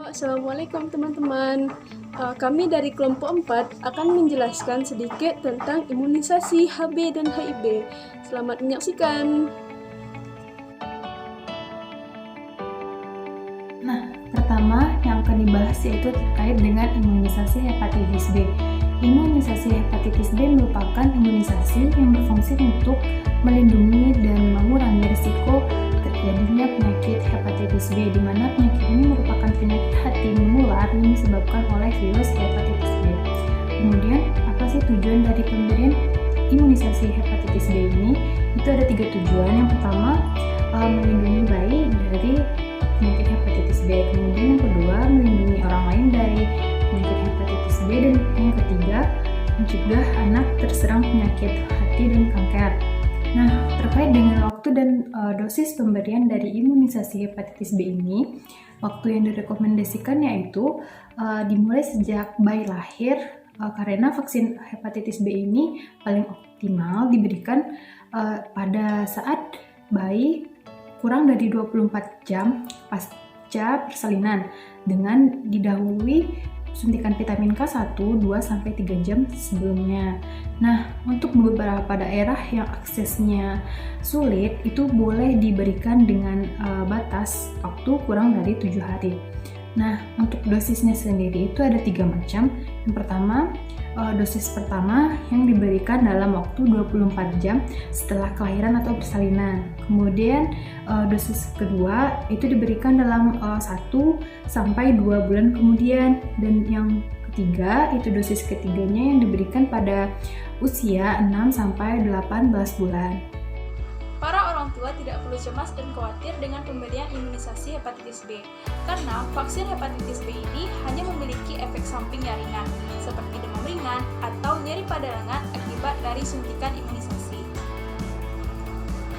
Assalamualaikum teman-teman. Kami dari kelompok 4 akan menjelaskan sedikit tentang imunisasi HB dan HIV. Selamat menyaksikan. Nah, pertama yang akan dibahas yaitu terkait dengan imunisasi hepatitis B. Imunisasi hepatitis B merupakan imunisasi yang berfungsi untuk melindungi dan mengurangi risiko terjadinya penyakit hepatitis B, di mana penyakit ini merupakan penyakit hati menular yang disebabkan oleh virus hepatitis B. Kemudian, apa sih tujuan dari pemberian imunisasi hepatitis B ini? Itu ada 3 tujuan. Yang pertama, melindungi bayi dari penyakit hepatitis B. Kemudian yang kedua, melindungi orang lain dari penyakit hepatitis B. Dan yang ketiga, mencegah anak terserang penyakit hati dan kanker. Nah, terkait dengan waktu dan dosis pemberian dari imunisasi hepatitis B ini, waktu yang direkomendasikan yaitu dimulai sejak bayi lahir, karena vaksin hepatitis B ini paling optimal diberikan pada saat bayi kurang dari 24 jam pasca persalinan dengan didahului suntikan vitamin K1 2-3 jam sebelumnya. Nah, untuk beberapa daerah yang aksesnya sulit, itu boleh diberikan dengan batas waktu kurang dari 7 hari. Nah, untuk dosisnya sendiri itu ada 3 macam. Yang pertama, dosis pertama yang diberikan dalam waktu 24 jam setelah kelahiran atau persalinan. Kemudian dosis kedua itu diberikan dalam 1-2 bulan kemudian. Dan yang ketiga itu dosis ketiganya yang diberikan pada usia 6-18 bulan. Para orang tua tidak perlu cemas dan khawatir dengan pemberian imunisasi hepatitis B, karena vaksin hepatitis B ini hanya memiliki efek samping yang ringan, seperti demam ringan atau nyeri pada lengan akibat dari suntikan imunisasi.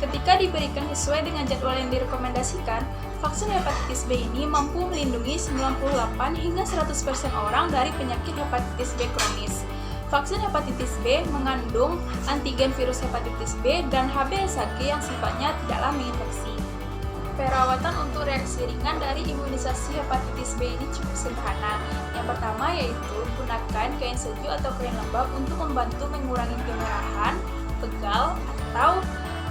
Ketika diberikan sesuai dengan jadwal yang direkomendasikan, vaksin hepatitis B ini mampu melindungi 98 hingga 100% orang dari penyakit hepatitis B kronis. Vaksin hepatitis B mengandung antigen virus hepatitis B dan HBsAg yang sifatnya tidaklah menginfeksi. Perawatan untuk reaksi ringan dari imunisasi hepatitis B ini cukup sederhana. Yang pertama yaitu gunakan kain sejuk atau kain lembab untuk membantu mengurangi kemerahan, pegal, atau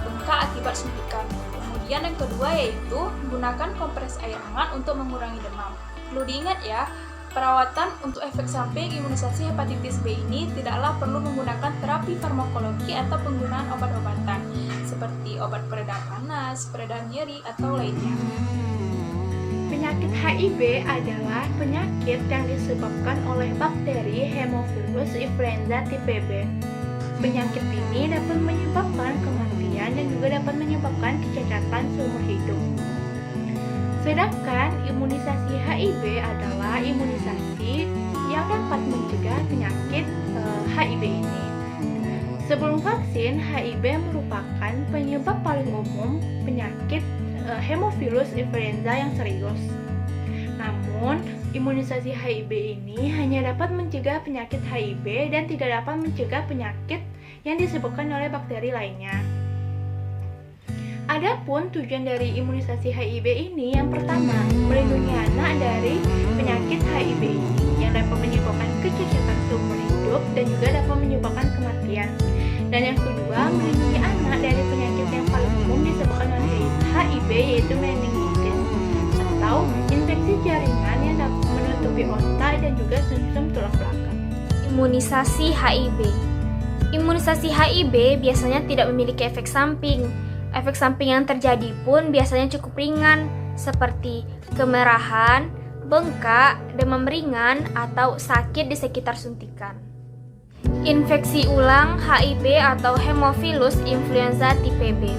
bengkak akibat suntikan. Kemudian yang kedua yaitu gunakan kompres air hangat untuk mengurangi demam. Perlu diingat ya, perawatan untuk efek samping imunisasi hepatitis B ini tidaklah perlu menggunakan terapi farmakologi atau penggunaan obat-obatan seperti obat peredam panas, peredam nyeri, atau lainnya. Penyakit HIV adalah penyakit yang disebabkan oleh bakteri Haemophilus influenza tipe B. Penyakit ini dapat menyebabkan kematian dan juga dapat menyebabkan kecacatan seumur hidup. Sedangkan imunisasi HIV adalah imunisasi yang dapat mencegah penyakit HIV ini. Sebelum vaksin, HIV merupakan penyebab paling umum penyakit Haemophilus influenza yang serius. Namun, imunisasi HIV ini hanya dapat mencegah penyakit HIV dan tidak dapat mencegah penyakit yang disebabkan oleh bakteri lainnya. Adapun tujuan dari imunisasi HIV ini, yang pertama, melindungi anak dari penyakit HIV ini yang dapat menyebabkan kecacatan seumur hidup dan juga dapat menyebabkan kematian. Dan yang kedua, melindungi anak dari penyakit yang paling umum disebabkan oleh HIV, yaitu meningitis atau infeksi jaringan yang dapat menutupi otak dan juga sumsum tulang belakang. Imunisasi HIV. Imunisasi HIV biasanya tidak memiliki efek samping. Efek samping yang terjadi pun biasanya cukup ringan, seperti kemerahan, bengkak, demam ringan, atau sakit di sekitar suntikan. Infeksi ulang HIV atau Haemophilus influenza tipe B.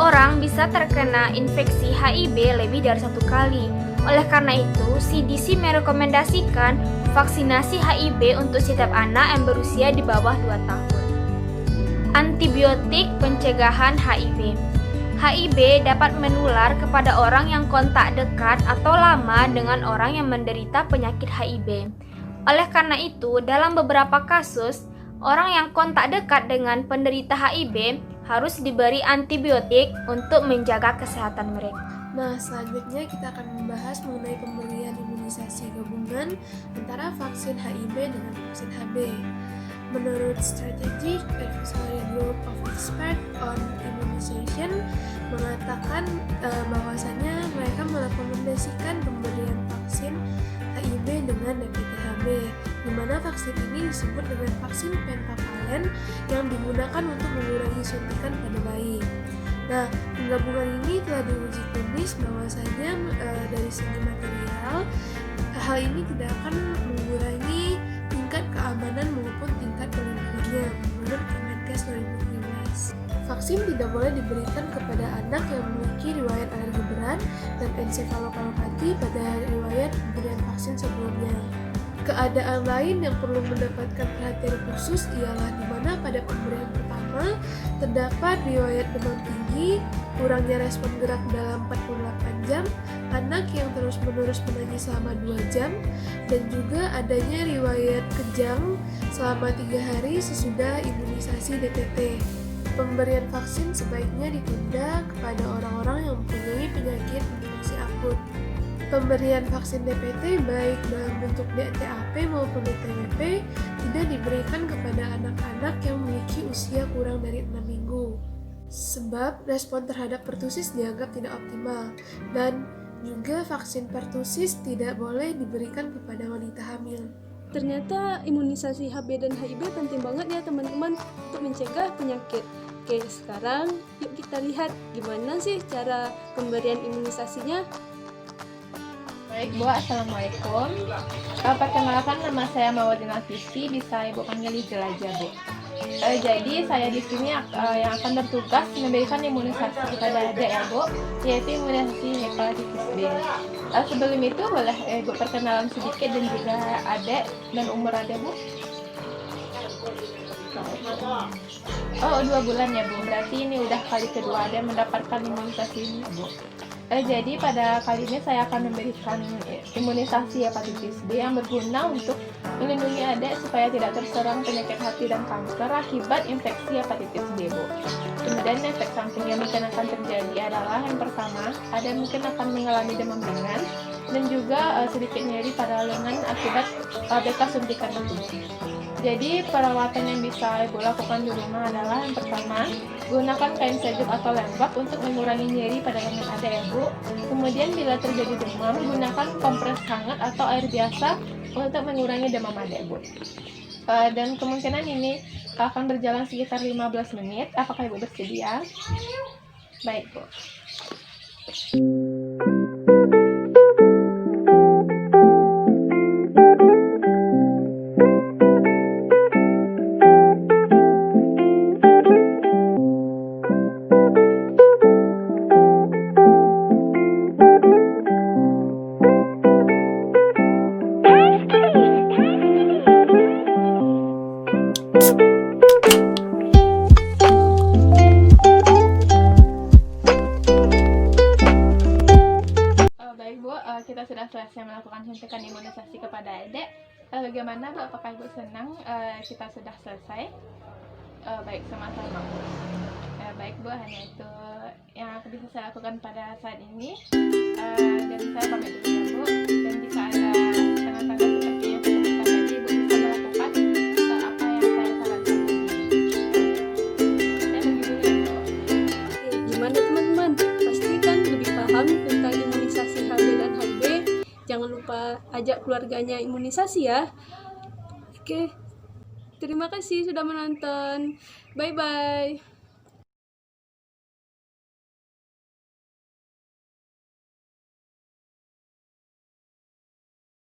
Orang bisa terkena infeksi HIV lebih dari 1 kali. Oleh karena itu, CDC merekomendasikan vaksinasi HIV untuk setiap anak yang berusia di bawah 2 tahun. Antibiotik pencegahan HIV. HIV dapat menular kepada orang yang kontak dekat atau lama dengan orang yang menderita penyakit HIV. Oleh karena itu, dalam beberapa kasus, orang yang kontak dekat dengan penderita HIV harus diberi antibiotik untuk menjaga kesehatan mereka. Nah, selanjutnya kita akan membahas mengenai pemberian imunisasi imunisasi gabungan antara vaksin HIB dengan vaksin HB. Menurut Strategic Advisory Group of Experts on Immunization mengatakan bahwasannya mereka merekomendasikan pemberian vaksin HIB dengan DPT-HB, di mana vaksin ini disebut dengan vaksin pentavalen yang digunakan untuk mengurangi suntikan pada bayi. Nah, penggabungan ini telah diuji klinis bahwasanya dari segi material hal ini tidak akan mengurangi tingkat keamanan maupun tingkat perlindungannya menurut Kemenkes 2017. Vaksin tidak boleh diberikan kepada anak yang memiliki riwayat alergi berat dan ensefalopati pada riwayat pemberian vaksin sebelumnya. Keadaan lain yang perlu mendapatkan perhatian khusus ialah di mana pada pemberian pertama terdapat riwayat demam tinggi, kurangnya respon gerak dalam 48 jam, anak yang terus-menerus menangis selama 2 jam, dan juga adanya riwayat kejang selama 3 hari sesudah imunisasi DPT. Pemberian vaksin sebaiknya ditunda kepada orang-orang yang mempunyai penyakit infeksi akut. Pemberian vaksin DPT baik dalam bentuk DTaP maupun DTWP tidak diberikan kepada anak-anak yang memiliki usia kurang dari 6 minggu. Sebab respon terhadap pertusis dianggap tidak optimal, dan juga vaksin pertusis tidak boleh diberikan kepada wanita hamil. Ternyata imunisasi HB dan HIB penting banget ya teman-teman untuk mencegah penyakit. Oke, sekarang yuk kita lihat gimana sih cara pemberian imunisasinya. Baik Bu, Assalamualaikum. Perkenalkan, nama saya Mawadin Alfisti, bisa Ibu panggil Jelajah Bu. Jadi saya di sini yang akan bertugas memberikan imunisasi kepada adik ya Bu, yaitu imunisasi hepatitis B. Sebelum itu boleh Ibu perkenalan sedikit dan juga adik dan umur adik Bu. Oh, 2 bulan ya Bu, berarti ini udah kali kedua adik mendapatkan imunisasi ini Bu. Jadi pada kali ini saya akan memberikan imunisasi hepatitis B yang berguna untuk melindungi adik supaya tidak terserang penyakit hati dan kanker akibat infeksi hepatitis B Bu. Kemudian efek samping yang mungkin akan terjadi adalah yang pertama, adik mungkin akan mengalami demam ringan dan juga sedikit nyeri pada lengan akibat bekas suntikan itu. Jadi perawatan yang bisa Ibu lakukan di rumah adalah yang pertama, gunakan kain sejuk atau lembab untuk mengurangi nyeri pada lengan adik ya Bu. Kemudian bila terjadi demam, gunakan kompres hangat atau air biasa untuk mengurangi demam adik Bu. Dan kemungkinan ini akan berjalan sekitar 15 menit. Apakah Ibu bersedia? Baik Bu. Kita sudah selesai melakukan suntikan imunisasi kepada adik. Bagaimana Bu? Apakah Ibu senang kita sudah selesai? Baik, sama-sama Bu. Baik Bu, hanya itu yang bisa saya lakukan pada saat ini. Dan saya pamit dulu ya Bu. Dan jika ada tanda-tanda seperti yang saya sebutkan tadi, Ibu bisa melakukan apa yang saya sarankan tadi. Saya pergi dulu ya Bu. Gimana teman-teman? Pasti kan lebih paham tentang imunisasi HB dan HIB. Jangan lupa ajak keluarganya imunisasi ya. Oke, terima kasih sudah menonton. Bye-bye.